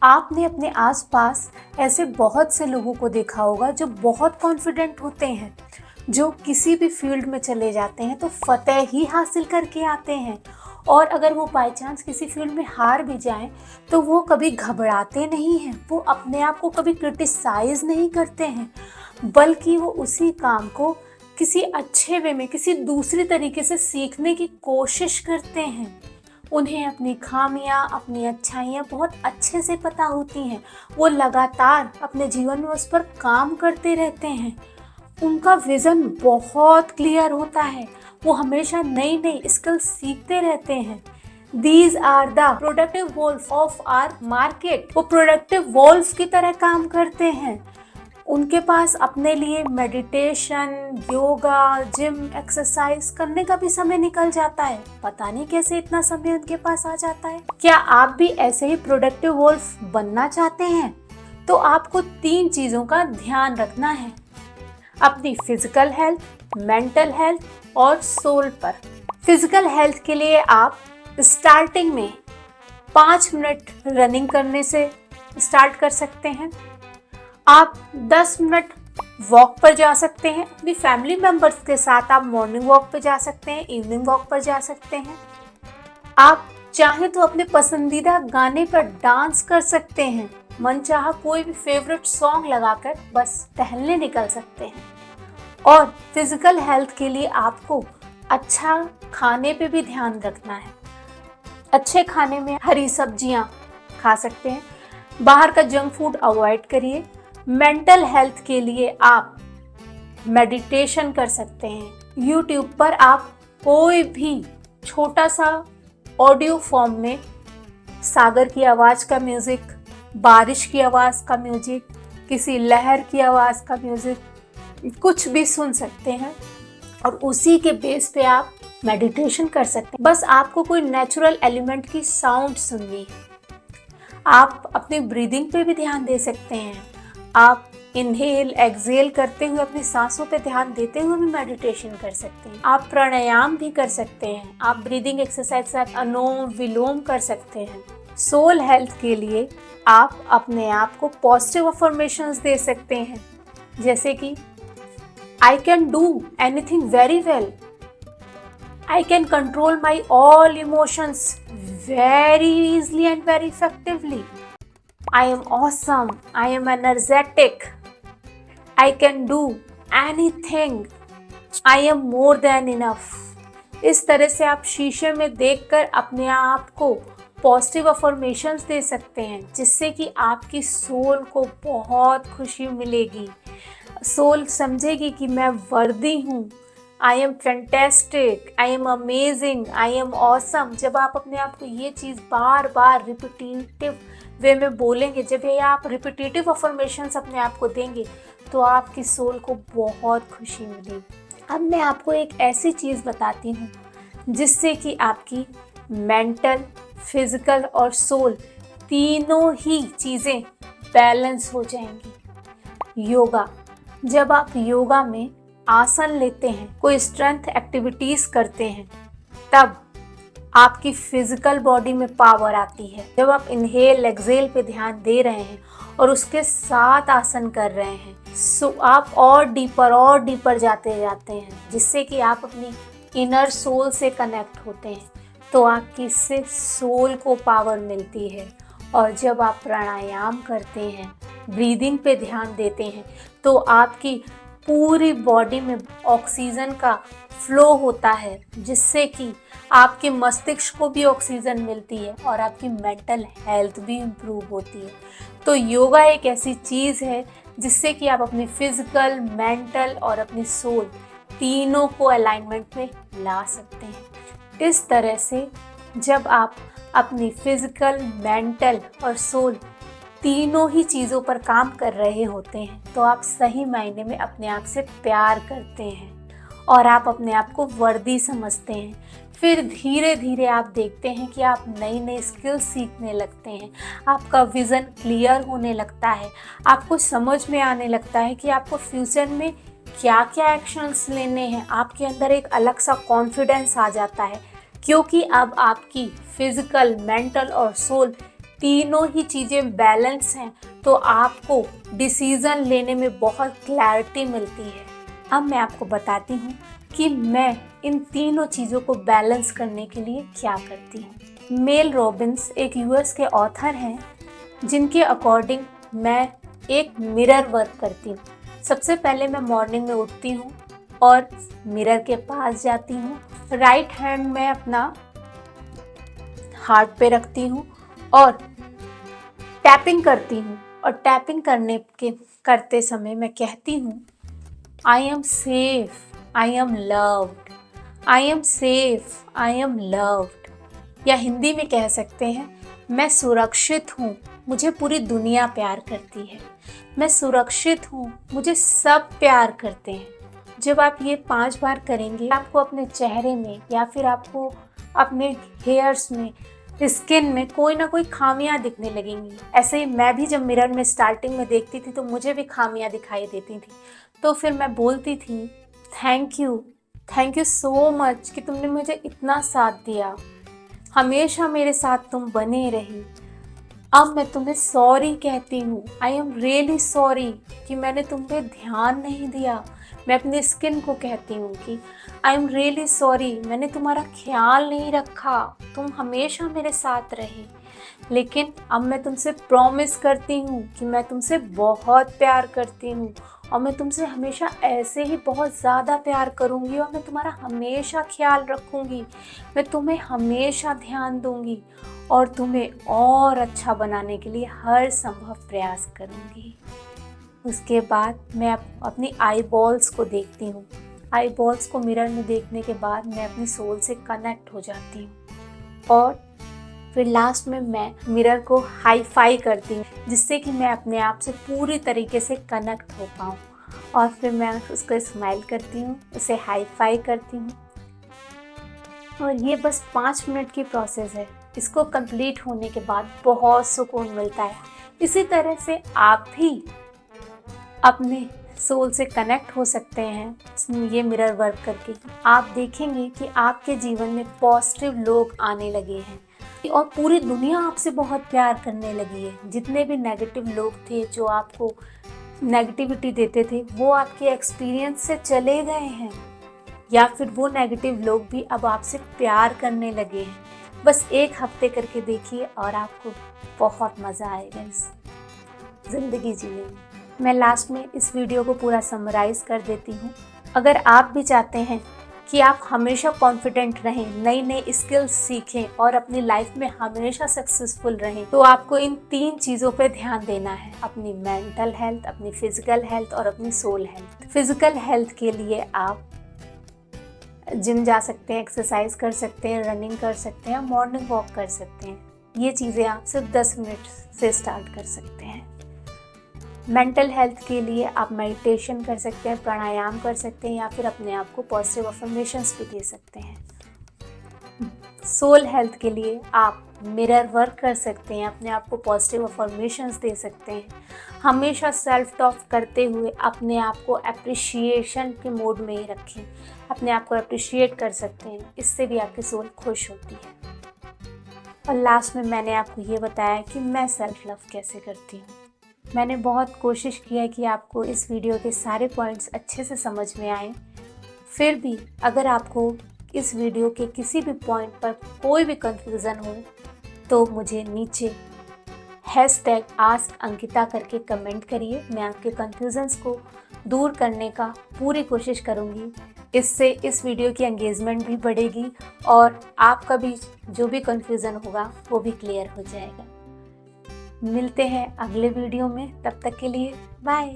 आपने अपने आसपास ऐसे बहुत से लोगों को देखा होगा जो बहुत कॉन्फिडेंट होते हैं, जो किसी भी फील्ड में चले जाते हैं तो फतेह ही हासिल करके आते हैं। और अगर वो बाय चांस किसी फील्ड में हार भी जाएं तो वो कभी घबराते नहीं हैं, वो अपने आप को कभी क्रिटिसाइज नहीं करते हैं, बल्कि वो उसी काम को किसी अच्छे वे में, किसी दूसरी तरीके से सीखने की कोशिश करते हैं। उन्हें अपनी खामियां, अपनी अच्छाइयां बहुत अच्छे से पता होती हैं। वो लगातार अपने जीवन में उस पर काम करते रहते हैं। उनका विजन बहुत क्लियर होता है। वो हमेशा नई नई स्किल सीखते रहते हैं। These are the productive wolf of our market. वो प्रोडक्टिव वोल्फ की तरह काम करते हैं। उनके पास अपने लिए मेडिटेशन, योगा, जिम, एक्सरसाइज करने का भी समय निकल जाता है। पता नहीं कैसे इतना समय उनके पास आ जाता है। क्या आप भी ऐसे ही प्रोडक्टिव वोल्फ बनना चाहते हैं? तो आपको 3 चीजों का ध्यान रखना है, अपनी फिजिकल हेल्थ, मेंटल हेल्थ और सोल पर। फिजिकल हेल्थ के लिए आप स्टार्टिंग में 5 मिनट रनिंग करने से स्टार्ट कर सकते हैं। आप 10 मिनट वॉक पर जा सकते हैं। अपनी फैमिली मेंबर्स के साथ आप मॉर्निंग वॉक पर जा सकते हैं, इवनिंग वॉक पर जा सकते हैं। आप चाहें तो अपने पसंदीदा गाने पर डांस कर सकते हैं। मनचाहा कोई भी फेवरेट सॉन्ग लगाकर बस टहलने निकल सकते हैं। और फिजिकल हेल्थ के लिए आपको अच्छा खाने पे भी ध्यान रखना है। अच्छे खाने में हरी सब्जियां खा सकते हैं। बाहर का जंक फूड अवॉइड करिए। मेंटल हेल्थ के लिए आप मेडिटेशन कर सकते हैं। यूट्यूब पर आप कोई भी छोटा सा ऑडियो फॉर्म में सागर की आवाज़ का म्यूज़िक, बारिश की आवाज़ का म्यूज़िक, किसी लहर की आवाज़ का म्यूज़िक, कुछ भी सुन सकते हैं और उसी के बेस पे आप मेडिटेशन कर सकते हैं। बस आपको कोई नेचुरल एलिमेंट की साउंड सुननी है। आप अपनी ब्रीदिंग पे भी ध्यान दे सकते हैं। आप इनहेल एक्सहेल करते हुए अपनी सांसों पे ध्यान देते हुए भी मेडिटेशन कर सकते हैं। आप प्राणायाम भी कर सकते हैं। आप ब्रीदिंग एक्सरसाइज के साथ अनुलोम विलोम कर सकते हैं। सोल हेल्थ के लिए आप अपने आप को पॉजिटिव अफर्मेशंस दे सकते हैं, जैसे कि I can do anything very well, I can control my all emotions very easily and very effectively. I am awesome. I am energetic. I can do anything. I am more than enough. इस तरह से आप शीशे में देखकर अपने आप को पॉजिटिव अफर्मेशंस दे सकते हैं, जिससे कि आपकी सोल को बहुत खुशी मिलेगी। सोल समझेगी कि मैं वर्दी हूँ। I am fantastic, I am amazing, I am awesome. जब आप अपने आप को ये चीज़ बार बार रिपीटेटिव वे में बोलेंगे, जब ये आप रिपीटेटिव अफर्मेशंस अपने आप को देंगे, तो आपकी सोल को बहुत खुशी मिलेगी। अब मैं आपको एक ऐसी चीज़ बताती हूँ जिससे कि आपकी मेंटल, फिजिकल और सोल तीनों ही चीज़ें बैलेंस हो जाएंगी। योगा। जब आप योगा में आसन लेते हैं, कोई स्ट्रेंथ एक्टिविटीज करते हैं, तब आपकी फिजिकल बॉडी में पावर आती है। जब आप इनहेल एक्सहेल पे ध्यान दे रहे हैं और उसके साथ आसन कर रहे हैं, सो आप और डीपर जाते हैं, जिससे कि आप अपनी इनर सोल से कनेक्ट होते हैं, तो आपकी इससे सोल को पावर मिलती है। और जब आप प्राणायाम करते हैं, ब्रीदिंग पे ध्यान देते हैं, तो आपकी पूरी बॉडी में ऑक्सीजन का फ्लो होता है, जिससे कि आपके मस्तिष्क को भी ऑक्सीजन मिलती है और आपकी मेंटल हेल्थ भी इम्प्रूव होती है। तो योगा एक ऐसी चीज़ है जिससे कि आप अपनी फिजिकल, मेंटल और अपनी सोल तीनों को अलाइनमेंट में ला सकते हैं। इस तरह से जब आप अपनी फिजिकल, मेंटल और सोल तीनों ही चीज़ों पर काम कर रहे होते हैं, तो आप सही मायने में अपने आप से प्यार करते हैं और आप अपने आप को वर्दी समझते हैं। फिर धीरे धीरे आप देखते हैं कि आप नई नई स्किल्स सीखने लगते हैं। आपका विज़न क्लियर होने लगता है। आपको समझ में आने लगता है कि आपको फ्यूचर में क्या क्या एक्शंस लेने हैं। आपके अंदर एक अलग सा कॉन्फिडेंस आ जाता है, क्योंकि अब आपकी फिजिकल, मेंटल और सोल तीनों ही चीज़ें बैलेंस हैं तो आपको डिसीज़न लेने में बहुत क्लैरिटी मिलती है। अब मैं आपको बताती हूँ कि मैं इन तीनों चीज़ों को बैलेंस करने के लिए क्या करती हूँ। मेल रॉबिन्स एक यूएस के ऑथर हैं जिनके अकॉर्डिंग मैं एक मिरर वर्क करती हूँ। सबसे पहले मैं मॉर्निंग में उठती हूँ और मिरर के पास जाती हूँ। राइट हैंड में अपना हार्ट पे रखती हूँ और टैपिंग करती हूँ और टैपिंग करते समय मैं कहती हूँ I am safe, I am loved, I am safe, I am loved. या हिंदी में कह सकते हैं मैं सुरक्षित हूँ, मुझे पूरी दुनिया प्यार करती है। मैं सुरक्षित हूँ, मुझे सब प्यार करते हैं। जब आप ये 5 बार करेंगे आपको अपने चेहरे में या फिर आपको अपने हेयर्स में, स्किन में कोई ना कोई खामियां दिखने लगेंगी। ऐसे ही मैं भी जब मिरर में स्टार्टिंग में देखती थी तो मुझे भी खामियां दिखाई देती थी, तो फिर मैं बोलती थी थैंक यू सो मच कि तुमने मुझे इतना साथ दिया, हमेशा मेरे साथ तुम बने रही। अब मैं तुम्हें सॉरी कहती हूँ, आई एम रियली सॉरी कि मैंने तुम पे ध्यान नहीं दिया। मैं अपनी स्किन को कहती हूँ कि आई एम रियली सॉरी, मैंने तुम्हारा ख्याल नहीं रखा, तुम हमेशा मेरे साथ रहे। लेकिन अब मैं तुमसे प्रॉमिस करती हूँ कि मैं तुमसे बहुत प्यार करती हूँ और मैं तुमसे हमेशा ऐसे ही बहुत ज़्यादा प्यार करूँगी और मैं तुम्हारा हमेशा ख्याल रखूँगी। मैं तुम्हें हमेशा ध्यान दूँगी और तुम्हें और अच्छा बनाने के लिए हर संभव प्रयास करूँगी। उसके बाद मैं अपनी आई बॉल्स को देखती हूँ। आई बॉल्स को मिरर में देखने के बाद मैं अपनी सोल से कनेक्ट हो जाती हूँ और फिर लास्ट में मैं मिरर को हाई फाई करती हूँ जिससे कि मैं अपने आप से पूरी तरीके से कनेक्ट हो पाऊँ। और फिर मैं उसको स्माइल करती हूँ, उसे हाई फाई करती हूँ। और ये बस 5 मिनट की प्रोसेस है। इसको कंप्लीट होने के बाद बहुत सुकून मिलता है। इसी तरह से आप भी अपने सोल से कनेक्ट हो सकते हैं ये मिरर वर्क करके। आप देखेंगे कि आपके जीवन में पॉजिटिव लोग आने लगे हैं और पूरी दुनिया आपसे बहुत प्यार करने लगी है। जितने भी नेगेटिव लोग थे जो आपको नेगेटिविटी देते थे वो आपके एक्सपीरियंस से चले गए हैं या फिर वो नेगेटिव लोग भी अब आपसे प्यार करने लगे हैं। बस 1 हफ्ते करके देखिए और आपको बहुत मज़ा आएगा इस ज़िंदगी जीने में। मैं लास्ट में इस वीडियो को पूरा समराइज़ कर देती हूँ। अगर आप भी चाहते हैं कि आप हमेशा कॉन्फिडेंट रहें, नई नई स्किल्स सीखें और अपनी लाइफ में हमेशा सक्सेसफुल रहें, तो आपको इन 3 चीज़ों पे ध्यान देना है। अपनी मेंटल हेल्थ, अपनी फिजिकल हेल्थ और अपनी सोल हेल्थ। फिजिकल हेल्थ के लिए आप जिम जा सकते हैं, एक्सरसाइज कर सकते हैं, रनिंग कर सकते हैं, मॉर्निंग वॉक कर सकते हैं। ये चीज़ें आप सिर्फ 10 मिनट से स्टार्ट कर सकते हैं। मेंटल हेल्थ के लिए आप मेडिटेशन कर सकते हैं, प्राणायाम कर सकते हैं या फिर अपने आप को पॉजिटिव अफर्मेशंस भी दे सकते हैं। सोल हेल्थ के लिए आप मिरर वर्क कर सकते हैं, अपने आप को पॉजिटिव अफर्मेशंस दे सकते हैं। हमेशा सेल्फ टॉक करते हुए अपने आप को एप्रिशिएशन के मोड में ही रखें, अपने आप को अप्रिशिएट कर सकते हैं, इससे भी आपकी सोल खुश होती है। और लास्ट में मैंने आपको ये बताया कि मैं सेल्फ लव कैसे करती हूँ। मैंने बहुत कोशिश की है कि आपको इस वीडियो के सारे पॉइंट्स अच्छे से समझ में आए। फिर भी अगर आपको इस वीडियो के किसी भी पॉइंट पर कोई भी कंफ्यूज़न हो तो मुझे नीचे #AskAnkita करके कमेंट करिए। मैं आपके कंफ्यूजन्स को दूर करने का पूरी कोशिश करूँगी। इससे इस वीडियो की एंगेजमेंट भी बढ़ेगी और आपका भी जो भी कंफ्यूज़न होगा वो भी क्लियर हो जाएगा। मिलते हैं अगले वीडियो में, तब तक के लिए बाय।